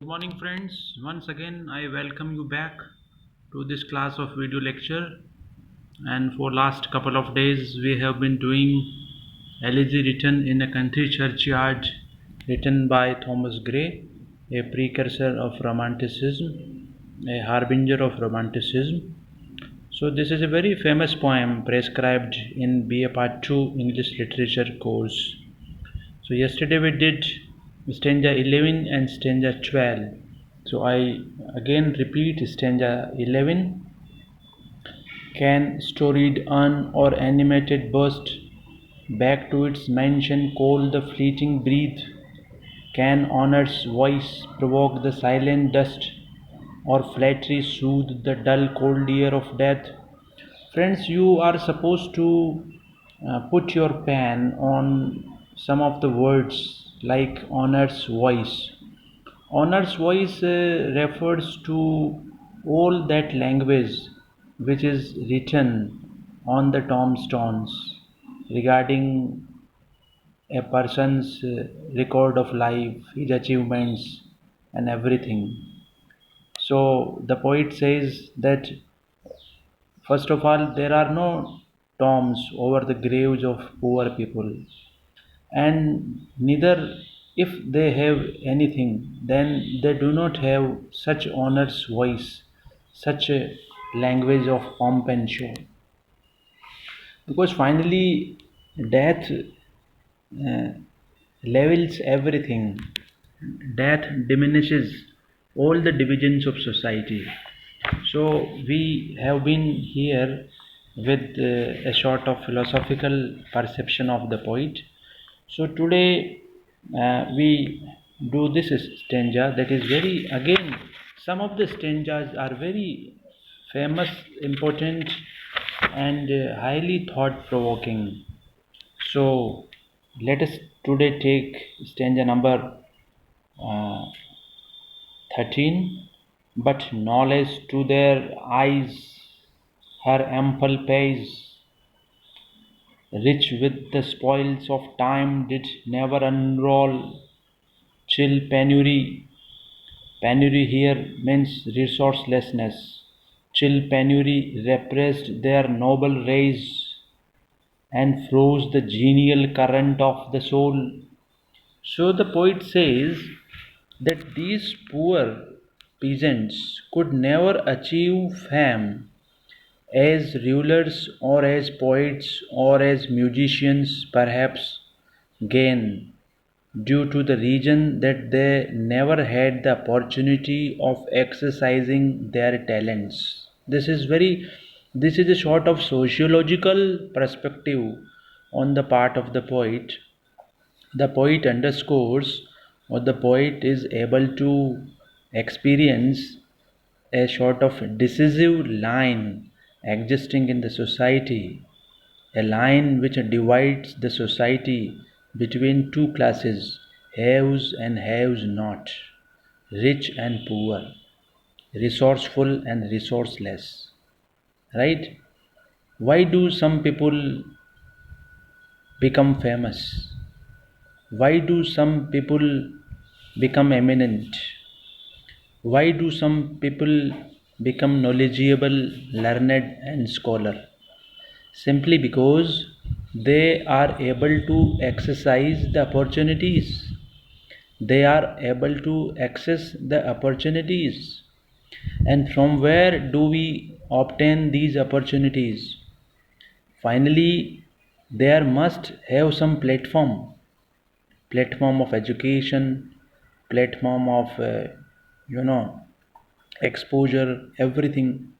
Good morning, friends. Once again, I welcome you back to this class of video lecture. And for last couple of days, we have been doing Elegy written in a country churchyard, written by Thomas Gray, a precursor of Romanticism, a harbinger of Romanticism. So this is a very famous poem prescribed in BA Part 2 English Literature course. So yesterday we did stanza 11 and stanza 12. So I again repeat stanza 11. Can storied urn or animated burst back to its mansion call the fleeting breath? Can honor's voice provoke the silent dust or flattery soothe the dull cold ear of death? Friends, you are supposed to put your pen on some of the words like honor's voice. Honor's voice refers to all that language which is written on the tombstones regarding a person's record of life, his achievements, and everything. So the poet says that first of all, there are no tombs over the graves of poor people, and neither, if they have anything, then they do not have such honor's voice, such a language of pomp and show. Because finally, death levels everything, death diminishes all the divisions of society. So we have been here with a sort of philosophical perception of the poet. So today we do this stanza that is very, again, some of the stanzas are very famous, important, and highly thought provoking. So let us today take stanza number uh, 13. But knowledge to their eyes, her ample pays, rich with the spoils of time, did never unroll. Chill penury, penury here means resourcelessness. Chill penury repressed their noble rays and froze the genial current of the soul. So the poet says that these poor peasants could never achieve fame as rulers or as poets or as musicians, perhaps gain, due to the reason that they never had the opportunity of exercising their talents. This is a sort of sociological perspective on the part of the poet. The poet underscores, or the poet is able to experience a sort of decisive line existing in the society, a line which divides the society between two classes, haves and haves not, rich and poor, resourceful and resourceless. Right? Why do some people become famous? Why do some people become eminent? Why do some people become knowledgeable, learned, and scholar? Simply because they are able to exercise the opportunities. They are able to access the opportunities. And from where do we obtain these opportunities? Finally, there must have some platform of education, platform of you know exposure, everything.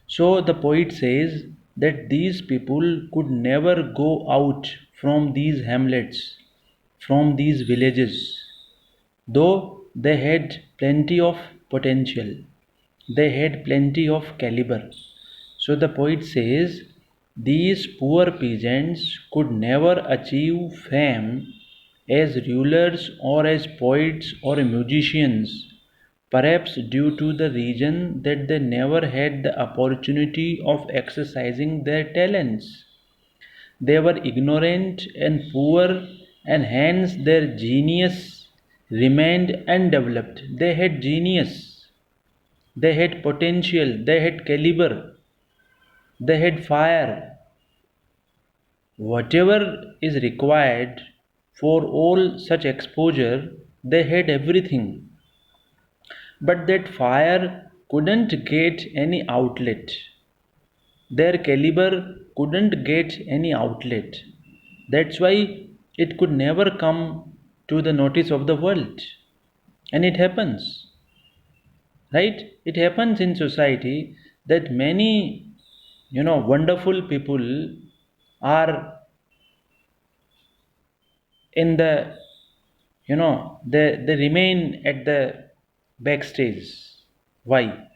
So the poet says that these people could never go out from these hamlets, from these villages, though they had plenty of potential, they had plenty of caliber. So the poet says these poor peasants could never achieve fame as rulers or as poets or musicians, perhaps due to the reason that they never had the opportunity of exercising their talents. They were ignorant and poor, and hence their genius remained undeveloped. They had genius, they had potential, they had caliber, they had fire. Whatever is required for all such exposure, they had everything. But that fire couldn't get any outlet. Their caliber couldn't get any outlet. That's why it could never come to the notice of the world. And it happens, right? It happens in society that many, wonderful people are in the, they remain at the backstage. Why?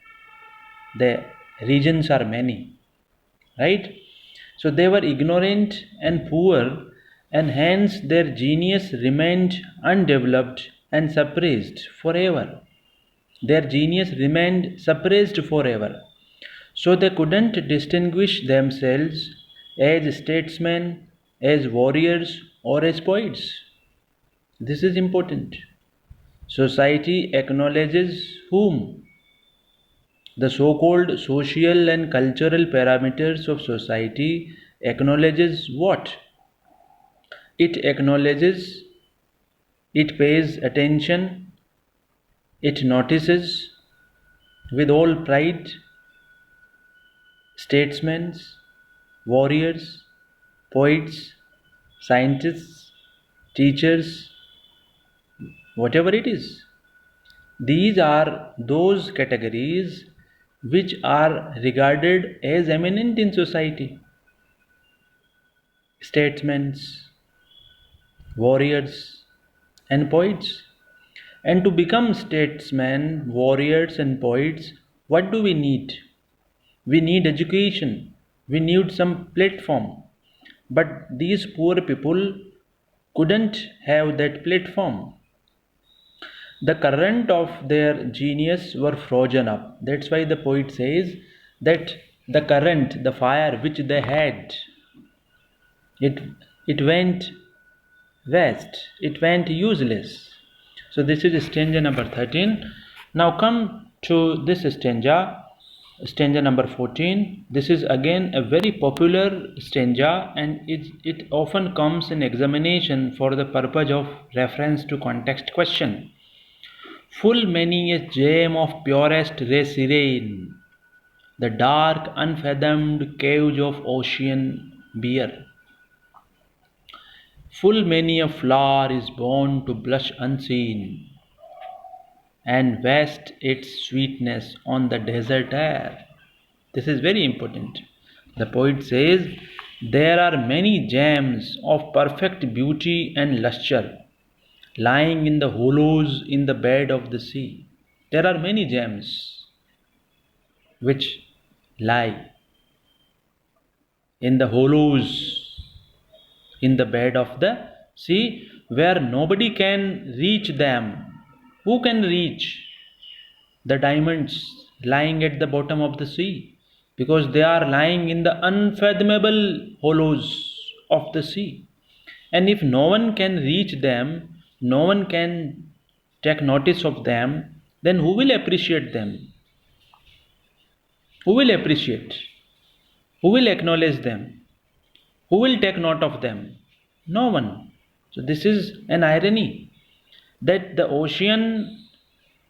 The reasons are many, right? So they were ignorant and poor, and hence their genius remained undeveloped and suppressed forever. Their genius remained suppressed forever. So they couldn't distinguish themselves as statesmen, as warriors, or as poets. This is important. Society acknowledges whom? The so-called social and cultural parameters of society acknowledges what? It acknowledges, it pays attention, it notices with all pride statesmen, warriors, poets, scientists, teachers, whatever it is. These are those categories which are regarded as eminent in society. Statesmen, warriors, and poets. And to become statesmen, warriors, and poets, what do we need? We need education. We need some platform. But these poor people couldn't have that platform. The current of their genius were frozen up. That's why the poet says that the current, the fire which they had, it, it went waste, it went useless. So this is stanza number 13. Now come to this stanza number 14. This is again a very popular stanza, and it often comes in examination for the purpose of reference to context question. Full many a gem of purest ray serene, the dark unfathomed caves of ocean bear. Full many a flower is born to blush unseen, and waste its sweetness on the desert air. This is very important. The poet says, there are many gems of perfect beauty and lustre lying in the hollows in the bed of the sea. There are many gems which lie in the hollows in the bed of the sea where nobody can reach them. Who can reach the diamonds lying at the bottom of the sea? Because they are lying in the unfathomable hollows of the sea. And if no one can reach them, no one can take notice of them, then who will appreciate them? Who will appreciate? Who will acknowledge them? Who will take note of them? No one. So this is an irony that the ocean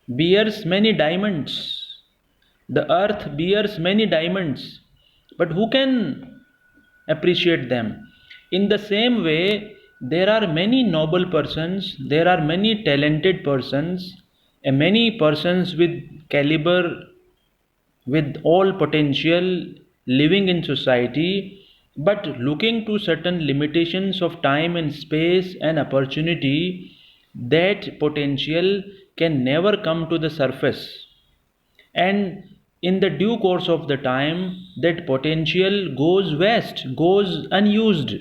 bears many diamonds, the earth bears many diamonds, but who can appreciate them? In the same way, there are many noble persons, there are many talented persons, and many persons with caliber, with all potential living in society, but looking to certain limitations of time and space and opportunity, that potential can never come to the surface. And in the due course of the time, that potential goes waste, goes unused,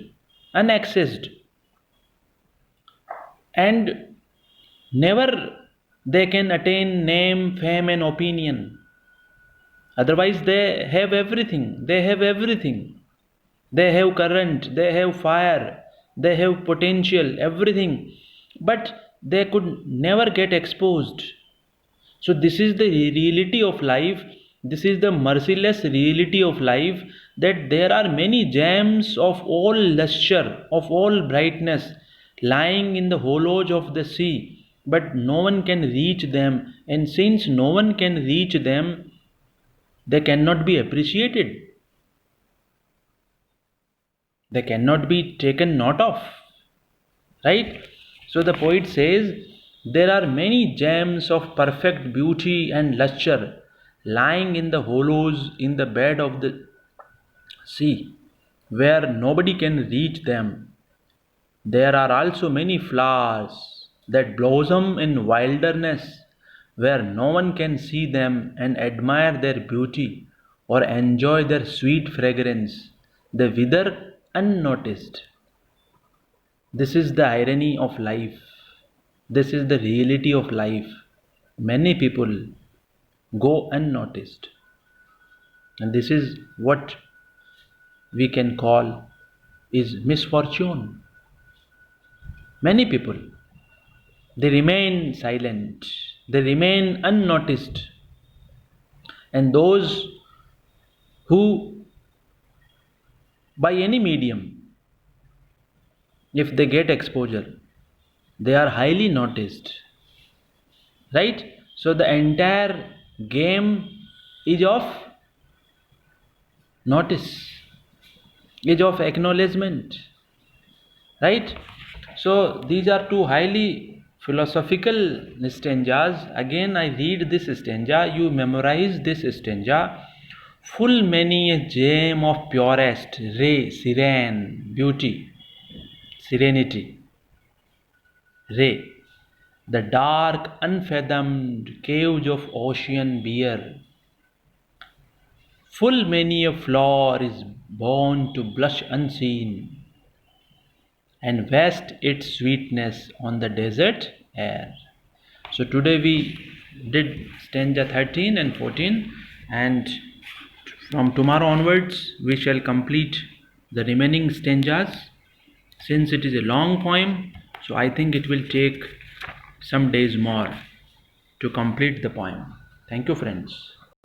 unaccessed, and never they can attain name, fame, and opinion. Otherwise, they have everything. They have everything. They have current, they have fire, they have potential, everything. But they could never get exposed. So this is the reality of life. This is the merciless reality of life, that there are many gems of all lustre, of all brightness, lying in the hollows of the sea, but no one can reach them. And since no one can reach them, they cannot be appreciated. They cannot be taken note of. Right? So the poet says, there are many gems of perfect beauty and lustre lying in the hollows in the bed of the sea, where nobody can reach them. There are also many flowers that blossom in wilderness, where no one can see them and admire their beauty or enjoy their sweet fragrance. They wither unnoticed. This is the irony of life. This is the reality of life. Many people go unnoticed. And this is what we can call is misfortune. Many people, they remain silent. They remain unnoticed. And those who, by any medium, if they get exposure, they are highly noticed. Right? So the entire game is of notice, is of acknowledgement. Right? So these are two highly philosophical stanzas. Again I read this stanza, you memorize this stanza. Full many a gem of purest ray, serene beauty, serenity, ray, the dark unfathomed caves of ocean bear. Full many a flower is born to blush unseen, and waste its sweetness on the desert air. So today we did stanza 13 and 14, and from tomorrow onwards we shall complete the remaining stanzas. Since it is a long poem, so I think it will take some days more to complete the poem. Thank you, friends.